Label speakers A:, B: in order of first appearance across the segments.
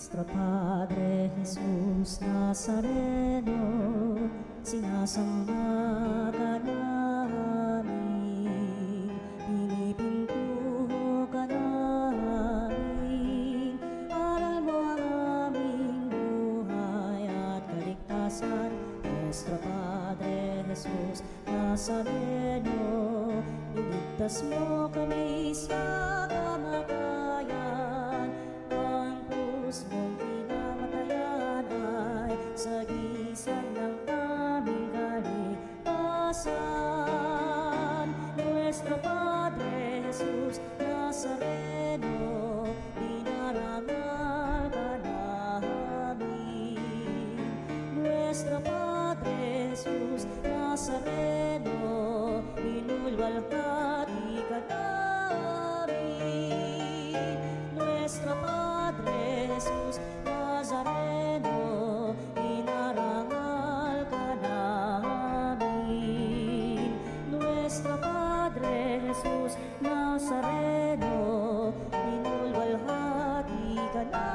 A: Nuestro Padre Jesus Nazareno, sinasamba ka namin, pinipintuho ka namin, aral mo ang aming buhay at kaligtasan. Nuestro Padre Jesus Nazareno, iligtas mo kami sa kamatayan. Ang krus mong pinamatayan ay sagisag ng aming kaligtasan. Nuestro Padre Jesus Nazareno, dinarangal ka namin. Nuestro Padre Jesus Nazareno, inulwalhati ka namin. Nuestro Padre Jesus Nazareno, inarangal ka namin. Nuestro Padre Jesus Nazareno, inulwalhati ka namin.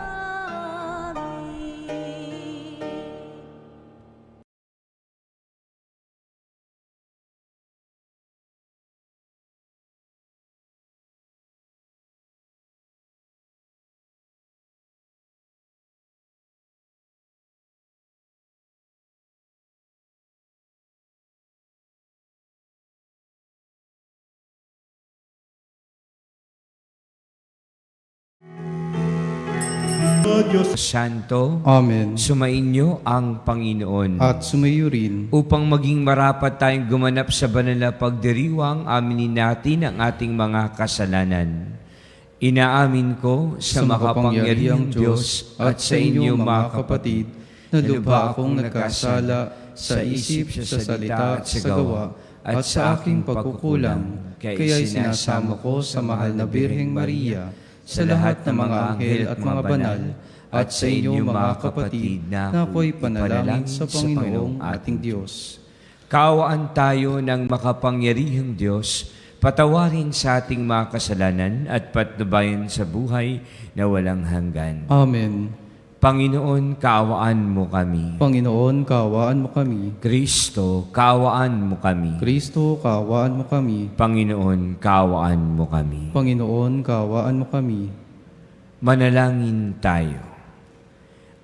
B: Diyos
C: Santo,
B: Amen.
C: sumainyo ang Panginoon.
B: At sumayo rin.
C: Upang maging marapat tayong gumanap sa banal na pagdiriwang, aminin natin ang ating mga kasalanan. Inaamin ko sa makapangyarihang Diyos at sa inyo mga kapatid,
B: na lubha akong nagkasala sa isip, sa salita at sa gawa, at sa aking pagkukulang. Kaya sinasamo ko sa mahal na Birheng Maria, sa lahat ng mga anghel at mga banal, at sa inyo mga kapatid, na ako'y panalangin sa Panginoong ating Diyos.
C: Kaawaan tayo ng makapangyarihang Diyos, patawarin sa ating mga kasalanan at patnubayan sa buhay na walang hanggan.
B: Amen.
C: Panginoon, kaawaan mo kami.
B: Panginoon, kaawaan mo kami.
C: Kristo, kaawaan mo kami.
B: Kristo, kaawaan mo kami.
C: Panginoon, kaawaan mo kami.
B: Panginoon, kaawaan mo kami.
C: Manalangin tayo.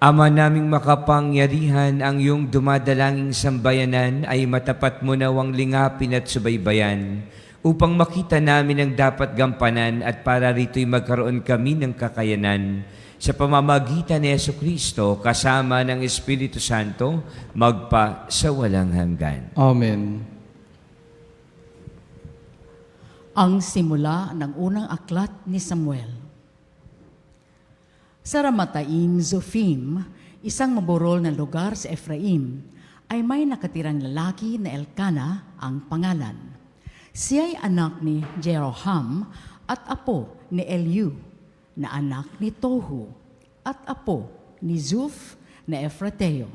C: Ama naming makapangyarihan, ang iyong dumadalangin sambayanan ay matapat mo nawang lingapin at subaybayan upang makita namin ang dapat gampanan at para rito'y magkaroon kami ng kakayanan sa pamamagitan ni Jesucristo kasama ng Espiritu Santo magpa sa walang hanggan.
B: Amen.
D: Ang simula ng unang aklat ni Samuel. Sa Ramataim Zophim, isang maburol na lugar sa Ephraim, ay may nakatirang lalaki na Elkana ang pangalan. Siya'y anak ni Jeroham at apo ni Eliu, na anak ni Tohu, at apo ni Zuf na Efrateo.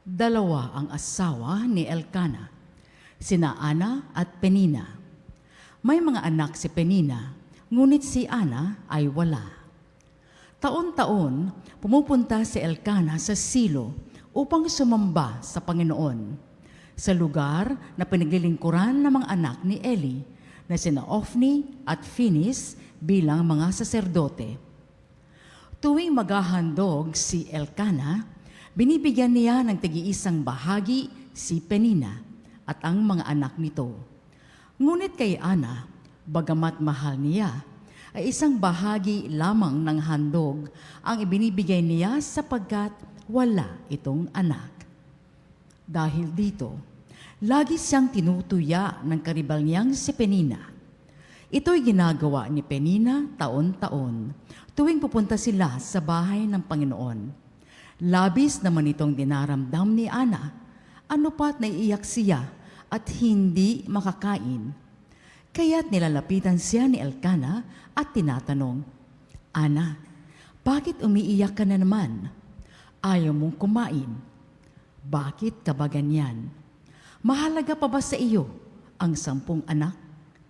D: Dalawa ang asawa ni Elkana, sina Ana at Penina. May mga anak si Penina, ngunit si Ana ay wala. Taon-taon, pumupunta si Elkana sa Silo upang sumamba sa Panginoon, sa lugar na pinaglilingkuran ng mga anak ni Eli, na sina Ofni at Finis bilang mga saserdote. Tuwing maghahandog si Elkana, binibigyan niya ng tig-iisang bahagi si Penina at ang mga anak nito. Ngunit kay Ana, bagamat mahal niya, ay isang bahagi lamang ng handog ang ibinibigay niya sapagkat wala itong anak. Dahil dito, lagi siyang tinutuya ng karibal niyang si Penina. Ito'y ginagawa ni Penina taon-taon tuwing pupunta sila sa bahay ng Panginoon. Labis naman itong dinaramdam ni Ana, ano pa't naiiyak siya at hindi makakain. Kaya't nilalapitan siya ni Elkana at tinatanong, Ana, bakit umiiyak ka na naman? Ayaw mong kumain. Bakit ka ba ganyan? Mahalaga pa ba sa iyo ang 10 anak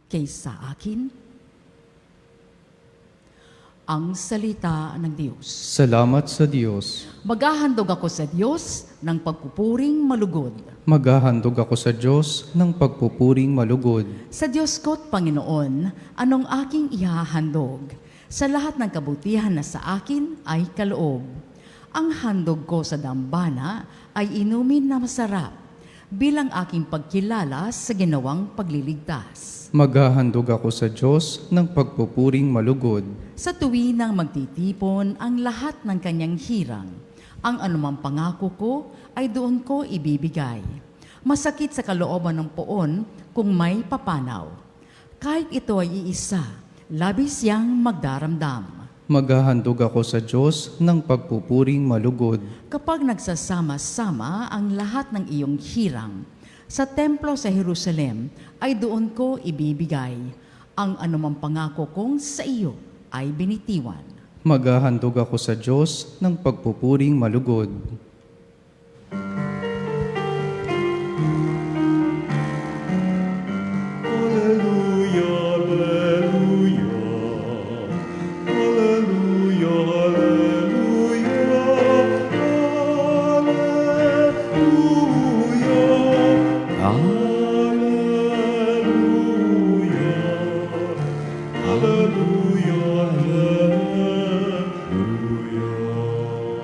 D: kaysa akin? Ang salita ng Diyos.
B: Salamat sa Diyos.
D: Maghahandog ako sa Diyos ng pagpupuring malugod.
B: Maghahandog ako sa Diyos ng pagpupuring malugod.
D: Sa Diyos ko't Panginoon, anong aking ihahandog? Sa lahat ng kabutihan na sa akin ay kaloob. Ang handog ko sa dambana ay inumin na masarap, bilang aking pagkilala sa ginawang pagliligtas.
B: Maghahandog ako sa Diyos ng pagpupuring malugod.
D: Sa tuwinang magtitipon ang lahat ng kanyang hirang, ang anumang pangako ko ay doon ko ibibigay. Masakit sa kalooban ng poon kung may papanaw. Kahit ito ay iisa, labis siyang magdaramdam.
B: Maghahandog ako sa Diyos ng pagpupuring malugod.
D: Kapag nagsasama-sama ang lahat ng iyong hirang, sa templo sa Jerusalem ay doon ko ibibigay. Ang anumang pangako kong sa iyo ay binitiwan.
B: Maghahandog ako sa Diyos ng pagpupuring malugod.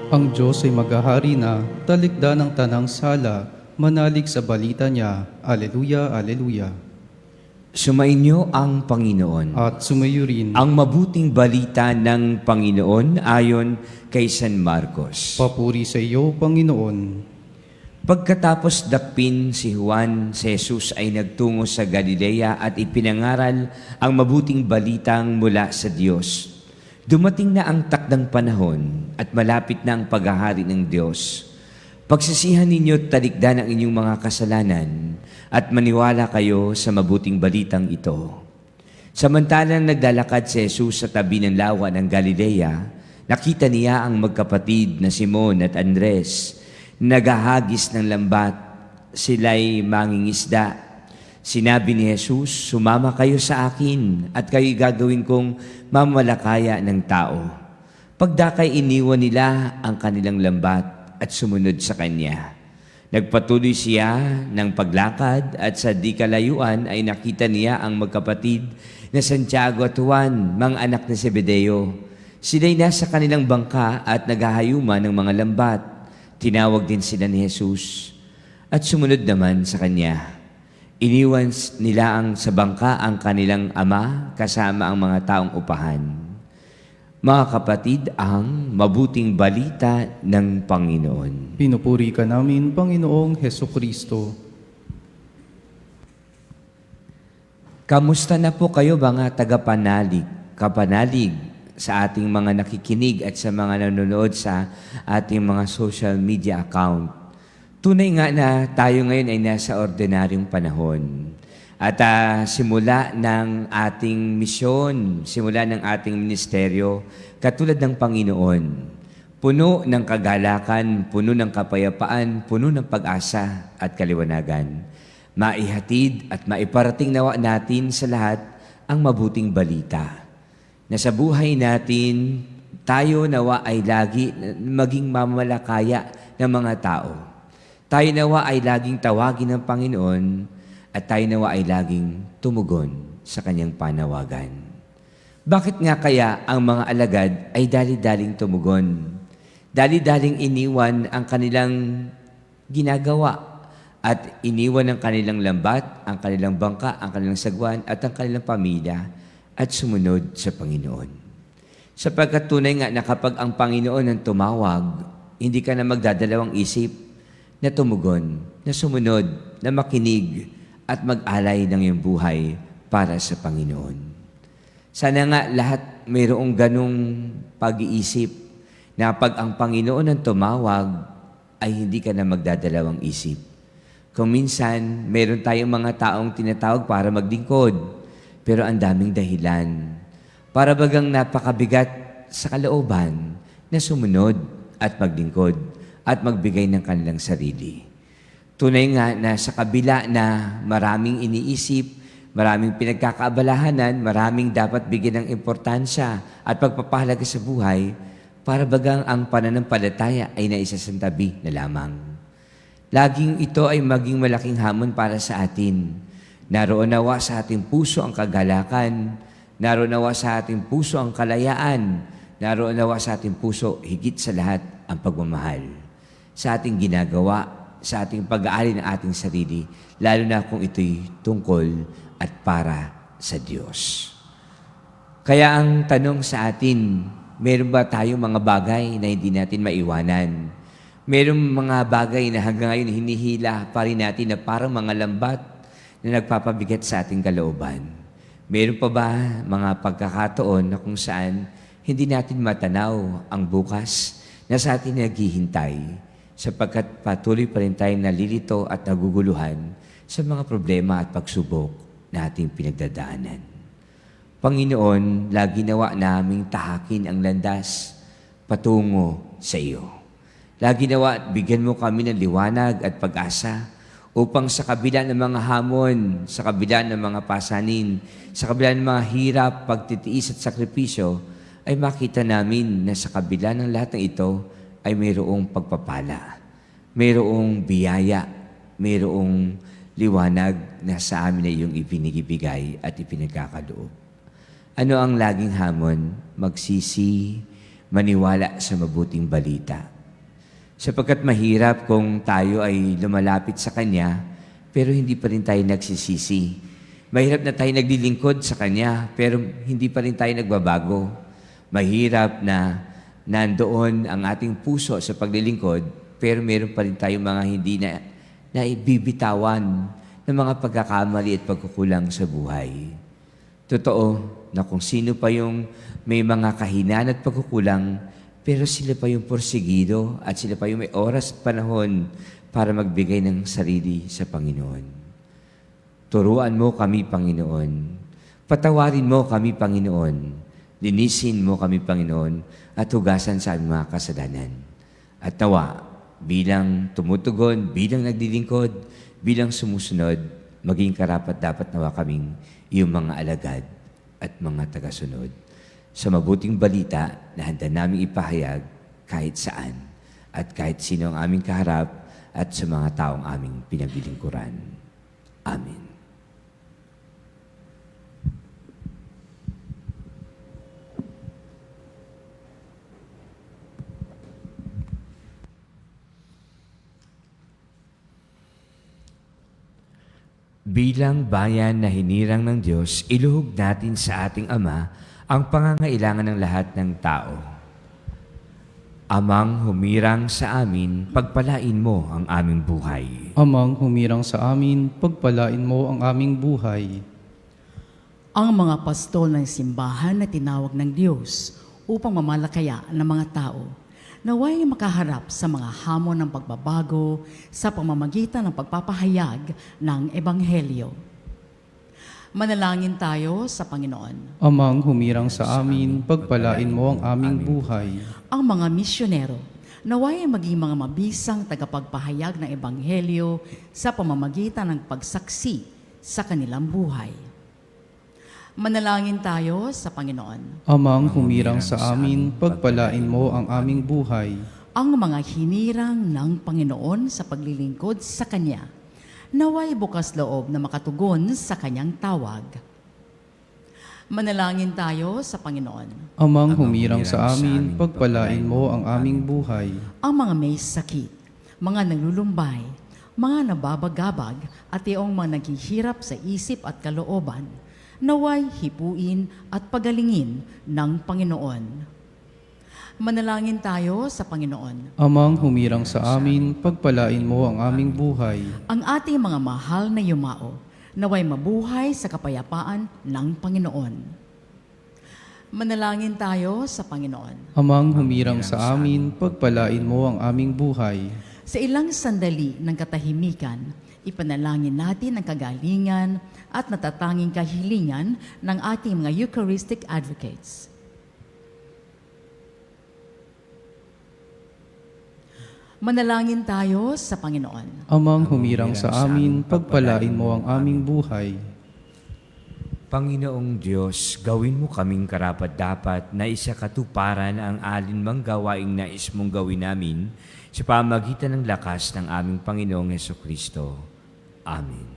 B: Ang Diyos ay maghahari na, talikda ng tanang sala, manalig sa balita niya. Aleluya, aleluya.
C: Sumainyo ang Panginoon.
B: At sumayo rin,
C: Ang mabuting balita ng Panginoon ayon kay San Marcos.
B: papuri sa iyo, Panginoon.
C: Pagkatapos dakpin si Juan, si Jesus ay nagtungo sa Galilea at ipinangaral ang mabuting balitang mula sa Diyos. Dumating na ang takdang panahon at malapit na ang paghahari ng Diyos. Pagsisihan ninyo at talikdan ang inyong mga kasalanan at maniwala kayo sa mabuting balitang ito. Samantalang naglalakad si Jesus sa tabi ng lawa ng Galilea, nakita niya ang magkapatid na Simon at Andres, naghahagis ng lambat. Sila'y mangingisda. Sinabi ni Jesus, sumama kayo sa akin at kayo'y gagawin kong mamalakaya ng tao. Pagdakay iniwan nila ang kanilang lambat at sumunod sa Kanya. Nagpatuloy siya ng paglakad at sa di kalayuan ay nakita niya ang magkapatid na Santiago at Juan, mga anak ni Zebedeo. Sila'y nasa kanilang bangka at naghahayuman ng mga lambat. Tinawag din sila ni Jesus at sumunod naman sa Kanya. Iniwan nila sa bangka ang kanilang ama kasama ang mga taong upahan. Mga kapatid, ang mabuting balita ng Panginoon.
B: Pinupuri ka namin, Panginoong Hesukristo.
C: Kamusta na po kayo mga kapanalig sa ating mga nakikinig at sa mga nanonood sa ating mga social media account? Tunay nga na tayo ngayon ay nasa ordinaryong panahon. At simula ng ating misyon, simula ng ating ministeryo, katulad ng Panginoon, puno ng kagalakan, puno ng kapayapaan, puno ng pag-asa at kaliwanagan. Maihatid at maiparating nawa natin sa lahat ang mabuting balita. Na sa buhay natin, tayo nawa ay lagi maging mamalakaya ng mga tao. Tayo nawa ay laging tawagin ng Panginoon at tayo nawa ay laging tumugon sa Kanyang panawagan. Bakit nga kaya ang mga alagad ay dali-daling tumugon? Dali-daling iniwan ang kanilang ginagawa at iniwan ang kanilang lambat, ang kanilang bangka, ang kanilang sagwan at ang kanilang pamilya at sumunod sa Panginoon. Sapagkat tunay nga na kapag ang Panginoon ang tumawag, hindi ka na magdadalawang isip na tumugon, na sumunod, na makinig at mag-alay ng iyong buhay para sa Panginoon. Sana nga lahat mayroong ganong pag-iisip na pag ang Panginoon ang tumawag ay hindi ka na magdadalawang isip. Kung minsan, meron tayong mga taong tinatawag para maglingkod, pero ang daming dahilan. Para bagang napakabigat sa kalooban na sumunod at maglingkod at magbigay ng kanilang sarili. Tunay nga na sa kabila na maraming iniisip, Maraming pinagkakaabalahanan, maraming dapat bigyan ng importansya at pagpapahalaga sa buhay para bagang ang pananampalataya ay naisasantabi na lamang. Laging ito ay maging malaking hamon para sa atin. Naroon nawa sa ating puso ang kagalakan, naroon nawa sa ating puso ang kalayaan, naroon nawa sa ating puso higit sa lahat ang pagmamahal. Sa ating ginagawa, sa ating pag-aari ng ating sarili, lalo na kung ito'y tungkol at para sa Diyos. Kaya ang tanong sa atin, meron ba tayong mga bagay na hindi natin maiwanan? Merong mga bagay na hanggang ngayon hinihila pa rin natin na parang mga lambat na nagpapabigat sa ating kalooban. Meron pa ba mga pagkakataon na kung saan hindi natin matanaw ang bukas na sa atin naghihintay sapagkat patuloy pa rin tayong nalilito at naguguluhan sa mga problema at pagsubok na ating pinagdadaanan. Panginoon, lagi nawa naming tahakin ang landas patungo sa iyo. Lagi nawa bigyan mo kami ng liwanag at pag-asa upang sa kabila ng mga hamon, sa kabila ng mga pasanin, sa kabila ng mga hirap, pagtitiis at sakripisyo, ay makita namin na sa kabila ng lahat ng ito ay mayroong pagpapala, mayroong biyaya, mayroong liwanag na sa amin ay iyong ibinigibigay at ipinagkakaloob. Ano ang laging hamon? Magsisi, maniwala sa mabuting balita. Sapagkat mahirap kung tayo ay lumalapit sa Kanya, pero hindi pa rin tayo nagsisisi. Mahirap na tayo naglilingkod sa Kanya, pero hindi pa rin tayo nagbabago. Mahirap na nandoon ang ating puso sa paglilingkod, pero meron pa rin tayong mga hindi na ibibitawan ng mga pagkakamali at pagkukulang sa buhay. Totoo na kung sino pa yung may mga kahinaan at pagkukulang, pero sila pa yung porsigido at sila pa yung may oras at panahon para magbigay ng sarili sa Panginoon. Turuan mo kami, Panginoon. Patawarin mo kami, Panginoon. Linisin mo kami, Panginoon, at hugasan sa aming mga kasalanan. At nawa, bilang tumutugon, bilang naglilingkod, bilang sumusunod, maging karapat-dapat nawa kaming iyong mga alagad at mga tagasunod sa mabuting balita na handa naming ipahayag kahit saan at kahit sino ang aming kaharap at sa mga taong aming pinaglilingkuran. Amen. Bilang bayan na hinirang ng Diyos, iluhog natin sa ating Ama ang pangangailangan ng lahat ng tao. Amang humirang sa amin, pagpalain mo ang aming buhay.
B: Amang humirang sa amin, pagpalain mo ang aming buhay.
D: Ang mga pastol ng simbahan na tinawag ng Diyos upang mamalakaya ng mga tao, naway makaharap sa mga hamon ng pagbabago sa pamamagitan ng pagpapahayag ng Ebanghelyo. Manalangin tayo sa Panginoon.
B: Amang humirang sa amin, pagpalain mo ang aming buhay.
D: Ang mga misyonero, naway maging mga mabisang tagapagpahayag ng Ebanghelyo sa pamamagitan ng pagsaksi sa kanilang buhay. Manalangin tayo sa Panginoon.
B: Amang humirang sa amin, pagpalain mo ang aming buhay.
D: Ang mga hinirang ng Panginoon sa paglilingkod sa Kanya, naway bukas loob na makatugon sa Kanyang tawag. Manalangin tayo sa Panginoon.
B: Amang humirang sa amin, pagpalain mo ang aming buhay.
D: Ang mga may sakit, mga naglulumbay, mga nababagabag at iyong mga naghihirap sa isip at kalooban, naway hipuin at pagalingin ng Panginoon. Manalangin tayo sa Panginoon.
B: Amang humirang sa amin, pagpalain mo ang aming buhay.
D: Ang ating mga mahal na yumao, naway mabuhay sa kapayapaan ng Panginoon. Manalangin tayo sa Panginoon.
B: Amang humirang sa amin, pagpalain mo ang aming buhay.
D: Sa ilang sandali ng katahimikan, ipanalangin natin ang kagalingan at natatanging kahilingan ng ating mga Eucharistic advocates. Manalangin tayo sa Panginoon.
B: Amang humirang sa amin, pagpalain mo ang aming buhay.
C: Panginoong Diyos, gawin mo kaming karapat-dapat na isakatuparan ang alinmang gawaing nais mong gawin namin sa pamagitan ng lakas ng aming Panginoong Hesukristo. Amen.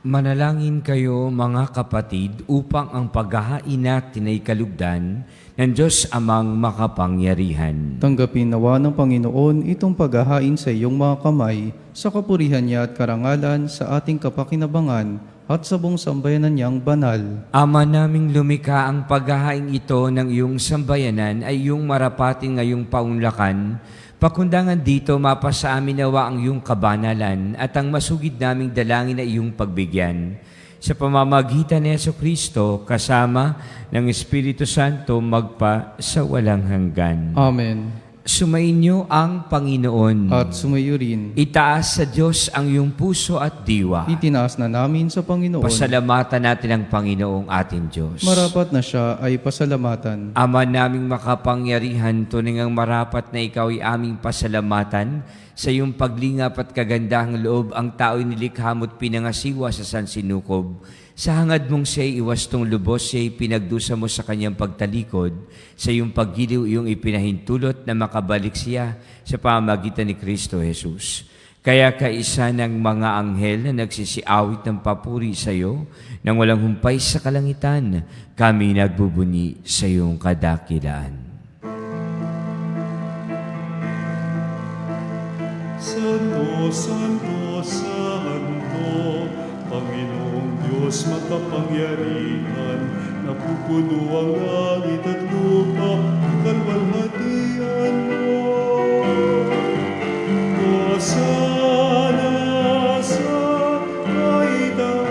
C: Manalangin kayo mga kapatid upang ang paghahain natin ay kalugdan ng Diyos Amang makapangyarihan.
B: Tanggapin nawa ng Panginoon itong paghahain sa iyong mga kamay sa kapurihan niya at karangalan sa ating kapakinabangan at sa buong sambayanan niyang banal.
C: Ama naming lumikha, ang paghahain ito ng iyong sambayanan ay iyong marapating ngayong paunlakan. Pakundangan dito, mapasa amin nawa ang iyong kabanalan at ang masugid naming dalangin na iyong pagbigyan. Sa pamamagitan ni Jesucristo, kasama ng Espiritu Santo, magpa sa walang hanggan.
B: Amen.
C: Sumainyo ang Panginoon.
B: At sumayo rin.
C: Itaas sa Diyos ang iyong puso at diwa.
B: Itinaas na namin sa Panginoon.
C: Pasalamatan natin ang Panginoong ating Diyos.
B: Marapat na siya ay pasalamatan.
C: Ama naming makapangyarihan, tunay ngang marapat na ikaw ay aming pasalamatan. Sa iyong paglingap at kagandahang loob, ang tao'y nilikha mo't pinangasiwa sa sansinukob. Sa hangad mong siya'y iwastong lubos, siya'y pinagdusa mo sa kanyang pagtalikod. Sa iyong paggiliw, iyong ipinahintulot na makabalik siya sa pamamagitan ni Kristo Jesus. Kaya kaisa ng mga anghel na nagsisiawit ng papuri sa iyo, nang walang humpay sa kalangitan, kami nagbubunyi sa iyong kadakilaan.
E: Santo, Santo, Santo, Panginoong Diyos makapangyarihan, napupuno ang langit at lupa, kalwalhatian mo. Hosana sa kaitaasan,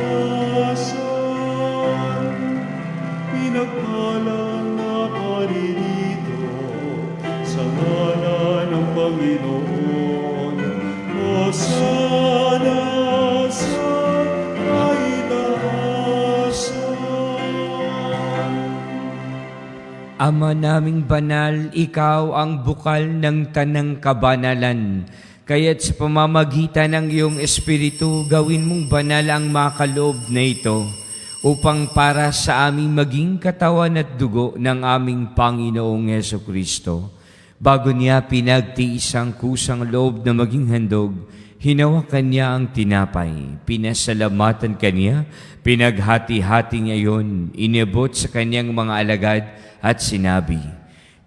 E: pinagpalang na paririto sa ngalan ng Panginoon. Hosana sa kaitaasan.
C: Ama naming banal, ikaw ang bukal ng tanang kabanalan. Kaya't sa pamamagitan ng iyong Espiritu, gawin mong banal ang makaloob na ito upang para sa aming maging katawan at dugo ng aming Panginoong Jesucristo. Bago niya pinagtiis ang kusang loob na maging handog, hinawakan niya ang tinapay, pinasalamatan kaniya, pinaghati-hati niya iyon, inabot sa kanyang mga alagad at sinabi,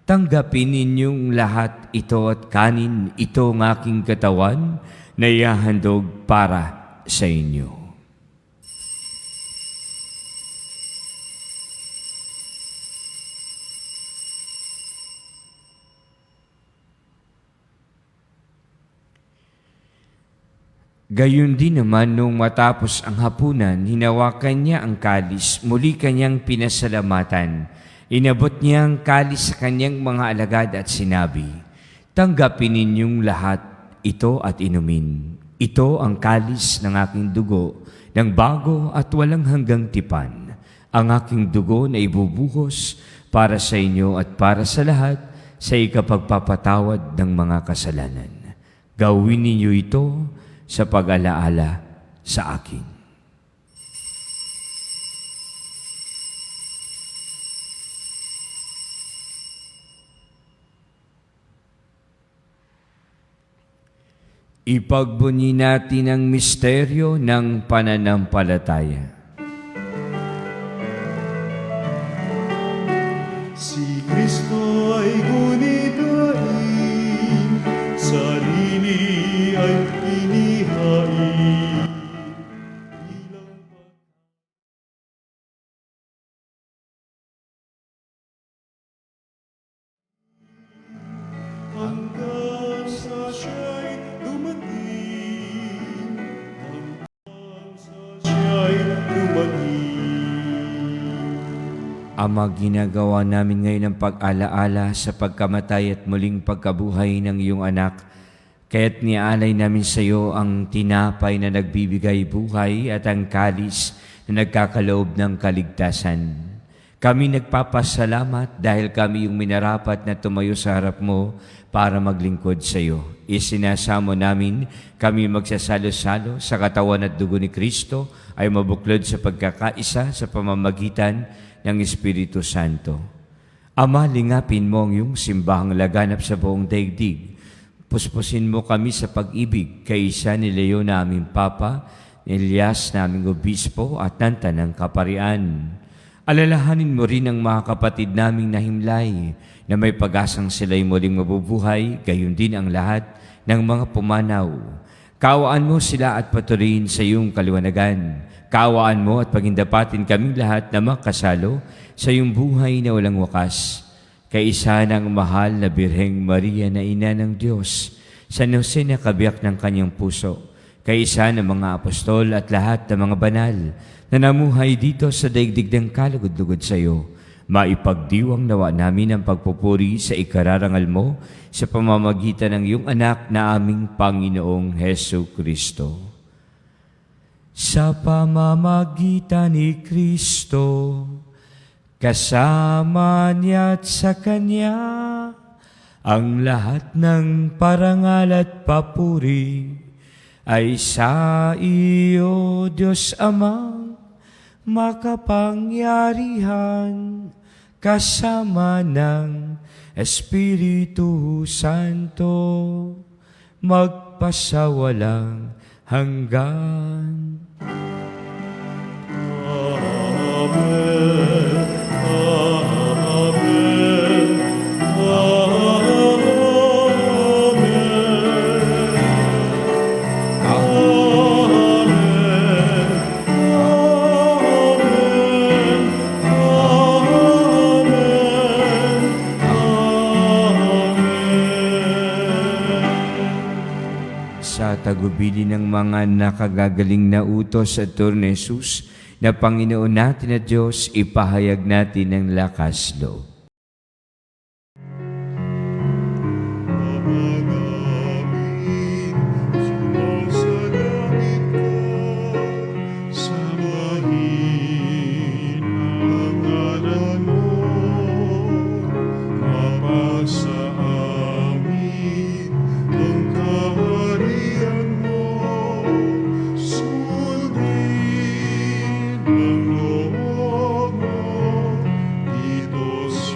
C: "Tanggapin ninyong lahat ito at kanin, ito ang aking katawan na ihahandog para sa inyo." Gayon din naman nung matapos ang hapunan, hinawakan niya ang kalis, muli kanyang pinasalamatan. Inabot niya ang kalis sa kanyang mga alagad at sinabi, "Tanggapin ninyong lahat ito at inumin. Ito ang kalis ng aking dugo, ng bago at walang hanggang tipan. ang aking dugo na ibubuhos para sa inyo at para sa lahat sa ikapagpapatawad ng mga kasalanan. Gawin ninyo ito sa pag-alaala sa akin. Ipagbunyi natin ang misteryo ng pananampalataya.
E: Si Kristo ay gunitain, sarili ay inihain. Hanggang sa siya'y dumating, hanggang sa siya'y dumating.
C: Ama, ginagawa namin ngayon ang pag-alaala sa pagkamatay at muling pagkabuhay ng iyong anak. Kaya't nialay namin sa iyo ang tinapay na nagbibigay buhay at ang kalis na nagkakaloob ng kaligtasan. Kami nagpapasalamat dahil kami yung minarapat na tumayo sa harap mo para maglingkod sa iyo. Isinasamo namin kami magsasalo-salo sa katawan at dugo ni Kristo ay mabuklod sa pagkakaisa sa pamamagitan ng Espiritu Santo. Ama, lingapin mo ang iyong simbahang laganap sa buong daigdig. Puspusin mo kami sa pag-ibig kay isa ni Leo na aming Papa, ni Elias na aming Obispo at ng Tanang Kaparian. Alalahanin mo rin ang mga kapatid naming nahimlay na may pag-asang sila'y muling mabubuhay, gayon din ang lahat ng mga pumanaw. Kaawaan mo sila at patuloyin sa iyong kaliwanagan. Kaawaan mo at pagindapatin kaming lahat na makasalo sa iyong buhay na walang wakas. Kaisa ng mahal na Birheng Maria na Ina ng Diyos, San Jose na kabiyak ng kanyang puso, kaisa ng mga apostol at lahat ng mga banal na namuhay dito sa daigdig ng kalugod-lugod sa iyo, maipagdiwang nawa namin ang pagpupuri sa ikararangal mo sa pamamagitan ng iyong anak na aming Panginoong Hesu Kristo. Sa pamamagitan ni Kristo, kasama niya at sa Kanya, ang lahat ng parangal at papuri ay sa iyo, Diyos Amang makapangyarihan, kasama ng Espiritu Santo, magpasawalang hanggan.
E: Amen. Amen.
C: Sa tagubili ng mga nakagagaling na utos at turno ni Jesus, na Panginoon natin at Diyos, ipahayag natin ang lakas loob.
E: Namin, sumasalangit ka, sambahin ang ngalan mo, mapasa amin ang kaharian mo, sundin ang loob mo, dito sa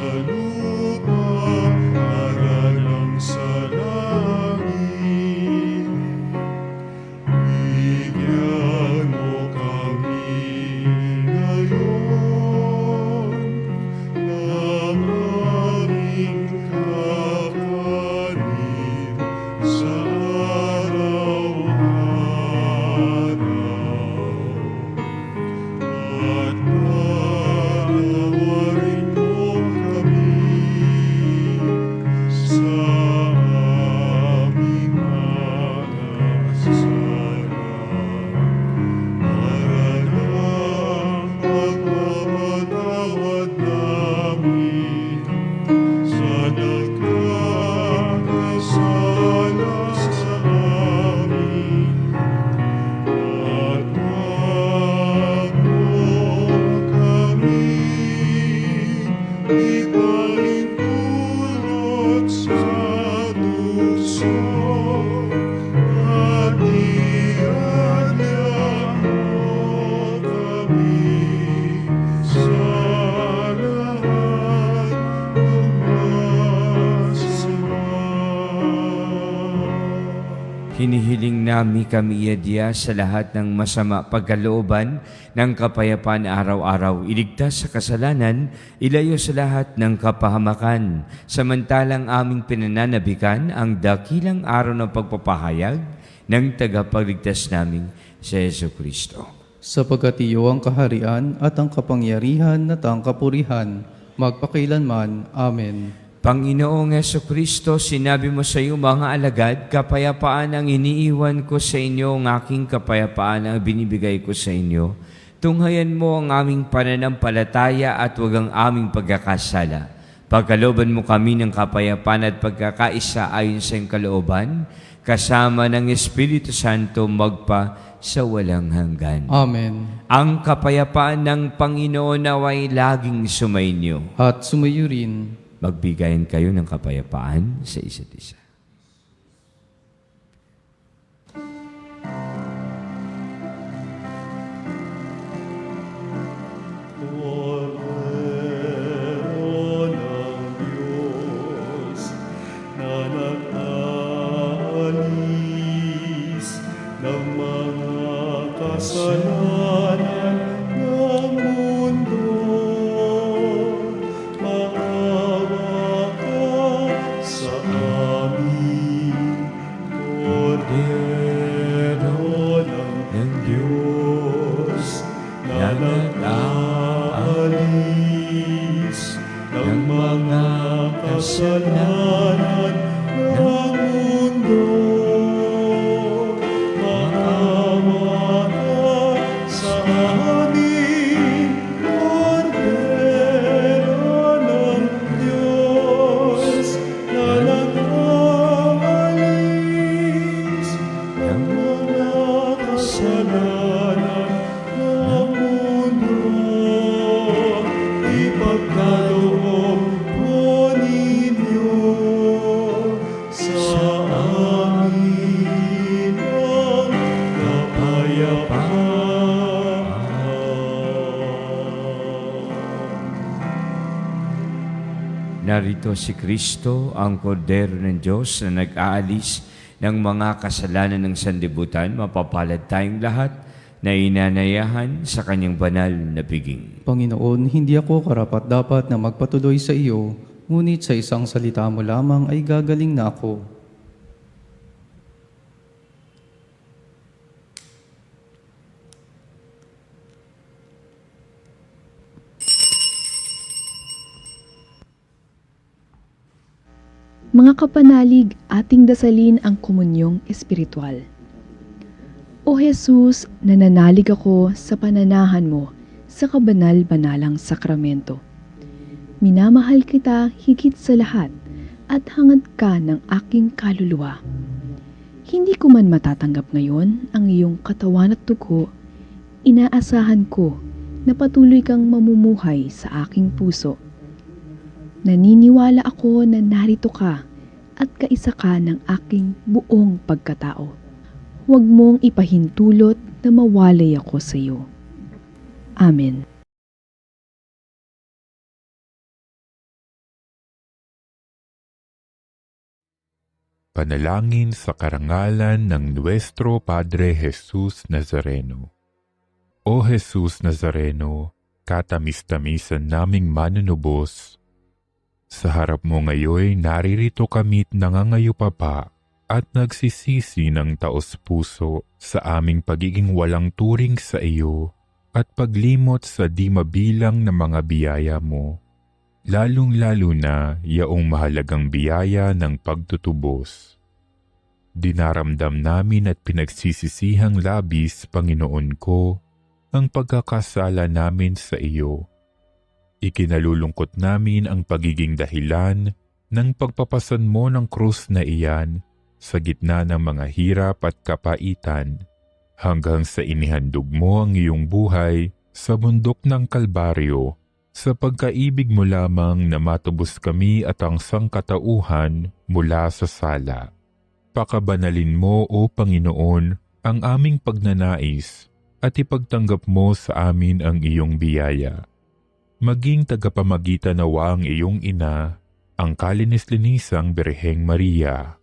C: Sinami kami iadya sa lahat ng masama pagkalooban ng kapayapaan araw-araw. Iligtas sa kasalanan, ilayo sa lahat ng kapahamakan. Samantalang aming pinananabikan ang dakilang araw ng pagpapahayag ng tagapagligtas naming si Jesucristo.
B: Sapagkat iyo ang kaharian at ang kapangyarihan at ang kapurihan, magpakailanman. Amen.
C: Panginoong Jesucristo, sinabi mo sa iyong mga alagad, kapayapaan ang iniiwan ko sa inyo, ang aking kapayapaan ang binibigay ko sa inyo. Tunghayan mo ang aming pananampalataya at huwag ang aming pagkakasala. Pagkalooban mo kami ng kapayapaan at pagkakaisa ayon sa iyong kalooban, kasama ng Espiritu Santo magpa sa walang hanggan.
B: Amen.
C: Ang kapayapaan ng Panginoon naway laging sumainyo.
B: At sumayo rin.
C: Magbigayan kayo ng kapayapaan sa isa't isa.
E: Cordero ng Diyos na nag-aalis ng mga kasalanan ng mundo, maawa ka sa amin. Cordero ng Diyos na nag-aalis ng mga kasalanan ng mundo, maawa ka sa amin. Cordero ng Diyos na nag-aalis ng mga kasalanan ng mundo, ipagkaloob po ninyo sa amin ang kapayapaan.
C: Narito si Kristo, ang Kordero ng Diyos na nag-aalis ng mga kasalanan ng sanlibutan. Mapapalad tayong lahat na inanayahan sa kanyang banal na piging.
B: Panginoon, hindi ako karapat-dapat na magpatuloy sa iyo, ngunit sa isang salita mo lamang ay gagaling na ako.
F: Mga kapanalig, ating dasalin ang komunyong espiritual. O Jesus, nananalig ako sa pananahan mo sa kabanal-banalang sakramento. Minamahal kita higit sa lahat at hangad ka ng aking kaluluwa. Hindi ko man matatanggap ngayon ang iyong katawan at dugo, inaasahan ko na patuloy kang mamumuhay sa aking puso. Naniniwala ako na narito ka at kaisa ka ng aking buong pagkatao. Huwag mong ipahintulot na mawalay ako sa iyo. Amen.
G: Panalangin sa karangalan ng Nuestro Padre Jesus Nazareno. O Jesus Nazareno, katamis-tamisan naming manunubos, sa harap mo ngayoy naririto kami't nangangayupapa at nagsisisi ng taos-puso sa aming pagiging walang turing sa iyo at paglimot sa di mabilang na mga biyaya mo, lalong-lalo na yaong mahalagang biyaya ng pagtutubos. Dinaramdam namin at pinagsisisihang labis, Panginoon ko, ang pagkakasala namin sa iyo. Ikinalulungkot namin ang pagiging dahilan ng pagpapasan mo ng krus na iyan sa gitna ng mga hirap at kapaitan, hanggang sa inihandog mo ang iyong buhay sa bundok ng Kalbaryo, sa pagkaibig mo lamang na matubos kami at ang sangkatauhan mula sa sala. Pakabanalin mo, O Panginoon, ang aming pagnanais at ipagtanggap mo sa amin ang iyong biyaya. Maging tagapamagitan nawa ang iyong ina, ang kalinis-linisang Birheng Maria.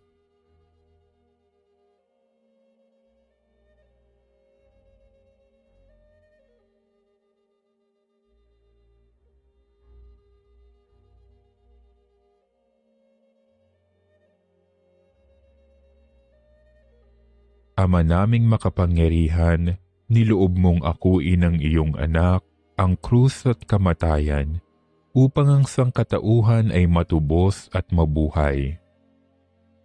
G: Ama naming makapangyarihan, niloob mong akuin ang iyong anak, ang krus at kamatayan, upang ang sangkatauhan ay matubos at mabuhay.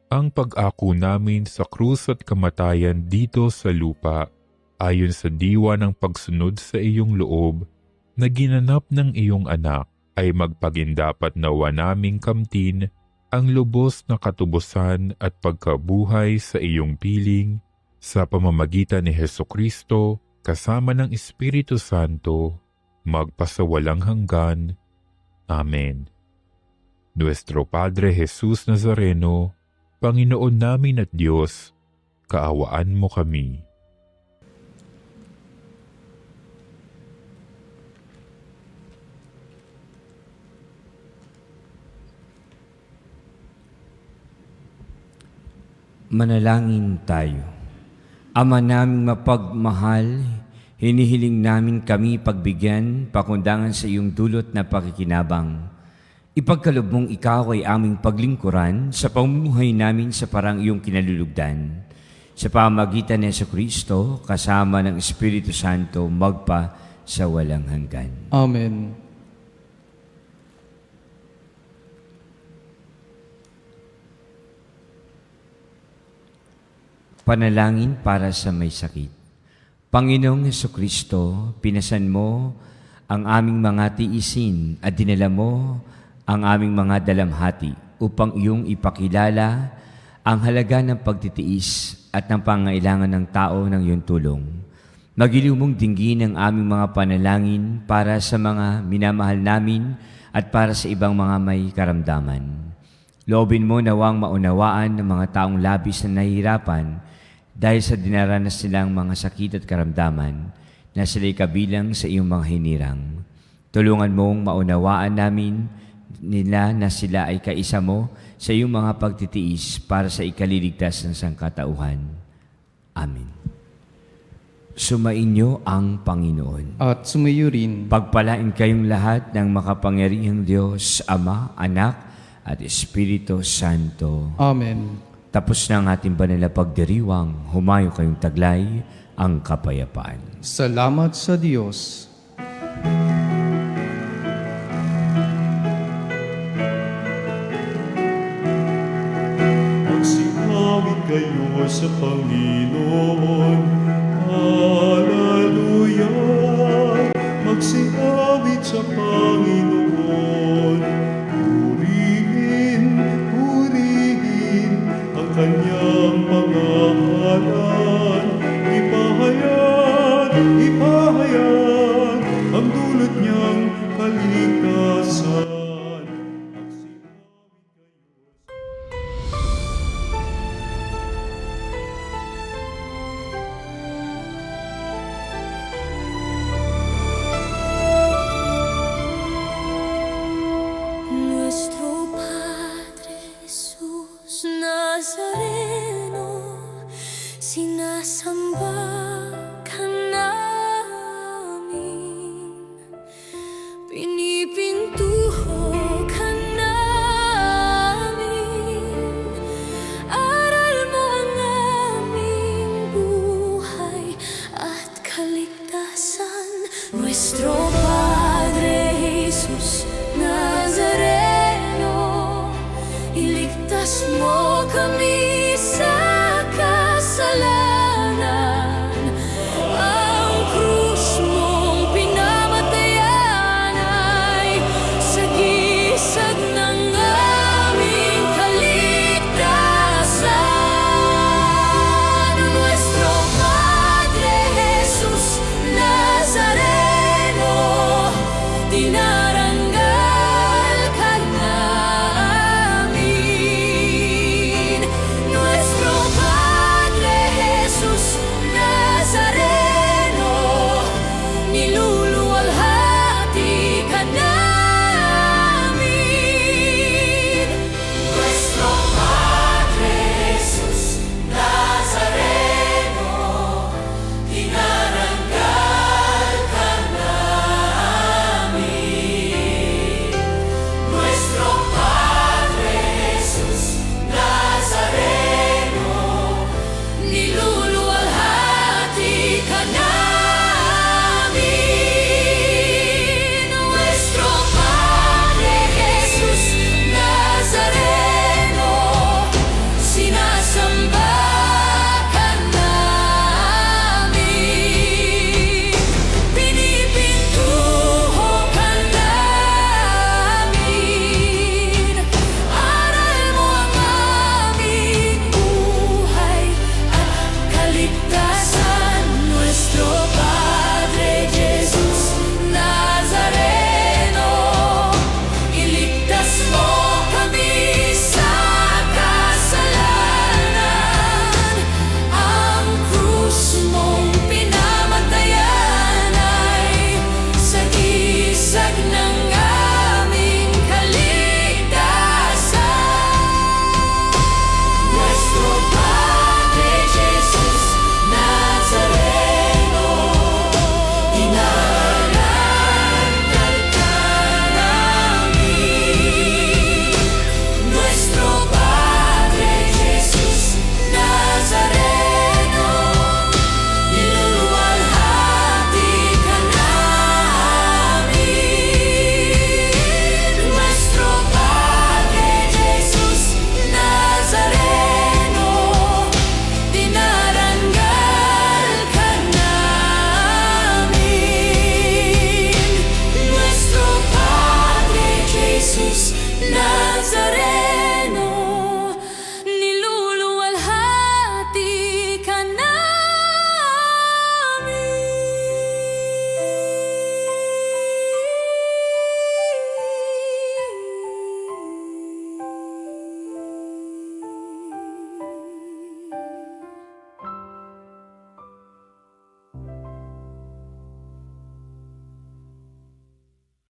G: Ang pag-ako namin sa krus at kamatayan dito sa lupa, ayon sa diwa ng pagsunod sa iyong loob, na ginanap ng iyong anak, ay magpagindapat nawa naming kamtin ang lubos na katubusan at pagkabuhay sa iyong piling, sa pamamagitan ni Hesukristo, kasama ng Espiritu Santo, magpasawalang hanggan. Amen. Nuestro Padre Jesus Nazareno, Panginoon namin at Diyos, kaawaan mo kami.
C: Manalangin tayo. Ama naming mapagmahal, hinihiling namin kami pagbigyan, pakundangan sa iyong dulot na pakikinabang. Ipagkaloob mong ikaw ay aming paglingkuran sa pamumuhay namin sa parang iyong kinalulugdan. Sa pamamagitan ni Jesucristo, kasama ng Espiritu Santo, magpa sa walang hanggan.
B: Amen.
C: Panalangin para sa may sakit. Panginoong Jesucristo, pinasan mo ang aming mga tiisin at dinala mo ang aming mga dalamhati upang iyong ipakilala ang halaga ng pagtitiis at ng pangailangan ng tao ng iyong tulong. Magiliw mong dinggin ang aming mga panalangin para sa mga minamahal namin at para sa ibang mga may karamdaman. Loobin mo nawang maunawaan ng mga taong labis na nahihirapan dahil sa dinaranas nilang mga sakit at karamdaman na sila'y kabilang sa iyong mga hinirang. Tulungan mong maunawaan namin nila na sila ay kaisa mo sa iyong mga pagtitiis para sa ikaliligtas ng sangkatauhan. Amen. Sumainyo ang Panginoon.
B: At sumayo rin.
C: Pagpalain kayong lahat ng makapangyarihang Diyos, Ama, Anak, at Espiritu Santo.
B: Amen.
C: Tapos na ang ating banal na pagdiriwang, humayo kayong taglay ang kapayapaan.
B: Salamat sa Diyos.
E: Magsinawit kayo sa Panginoon. Hallelujah! Magsinawit sa Panginoon. Purihin, purihin ang kanyang pangalan. Ipahayag, ipahayag ang dulot niyang kalikasan.
H: Nuestro Padre Jesús Nazareno, sinasamba